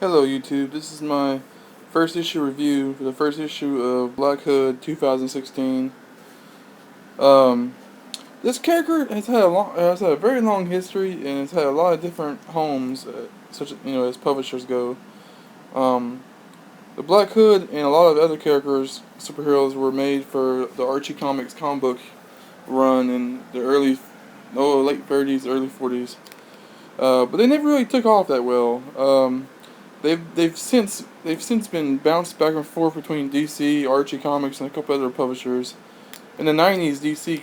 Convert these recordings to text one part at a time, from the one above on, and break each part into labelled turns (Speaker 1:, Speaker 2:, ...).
Speaker 1: Hello YouTube, this is my first issue review for the first issue of Black Hood 2016. This character has had a very long history and has had a lot of different homes, such as publishers go. The Black Hood and a lot of other superheroes were made for the Archie Comics comic book run in the late 30s, early 40s. But they never really took off that well. They've since been bounced back and forth between DC, Archie Comics, and a couple other publishers. In the '90s, DC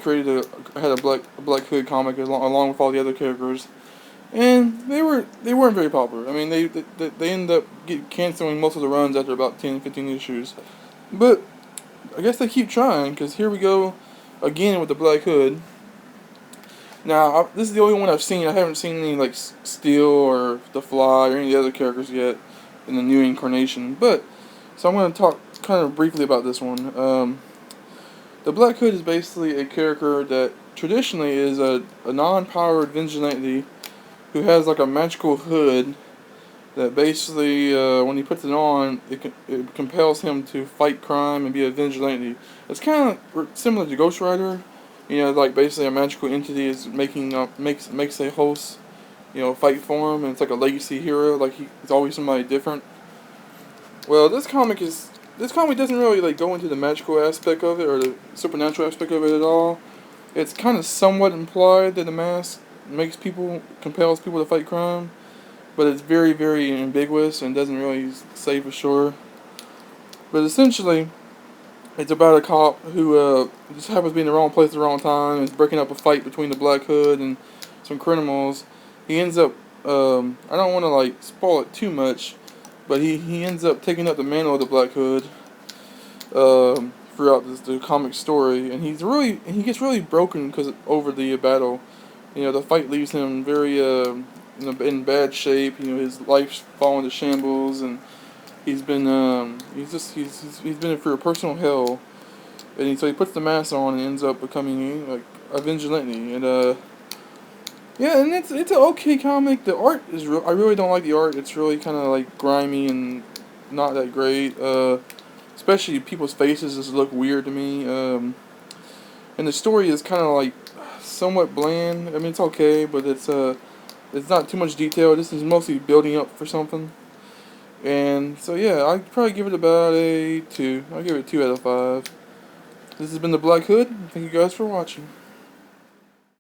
Speaker 1: had a Black Hood comic along with all the other characters, and they weren't very popular. I mean, they ended up canceling most of the runs after about 10, 15 issues. But I guess they keep trying, because here we go again with the Black Hood. Now, this is the only one I've seen. I haven't seen any like Steel or The Fly or any of the other characters yet in the new incarnation. So I'm going to talk kind of briefly about this one. The Black Hood is basically a character that traditionally is a non-powered vigilante who has like a magical hood that basically, when he puts it on, it compels him to fight crime and be a vigilante. It's kind of similar to Ghost Rider. Like basically a magical entity is makes a host, fight for him, and it's like a legacy hero. Like he's always somebody different. Well, this comic doesn't really like go into the magical aspect of it or the supernatural aspect of it at all. It's kind of somewhat implied that the mask compels people to fight crime, but it's very, very ambiguous and doesn't really say for sure. But essentially, it's about a cop who just happens to be in the wrong place at the wrong time. Is breaking up a fight between the Black Hood and some criminals. He ends up, I don't want to like spoil it too much, but he ends up taking up the mantle of the Black Hood throughout the comic story, and he gets really broken over the battle. The fight leaves him very in bad shape. His life's fallen to shambles, and he's been through a personal hell, and so he puts the mask on and ends up becoming like a vigilante. And yeah, and it's an okay comic. The art is I really don't like the art. It's really kind of like grimy and not that great. Especially people's faces just look weird to me. And the story is kind of like somewhat bland. I mean, it's okay, but it's not too much detail. This is mostly building up for something. And so yeah, I'd probably give it about a 2. I'll give it 2 out of 5. This has been the Black Hood. Thank you guys for watching.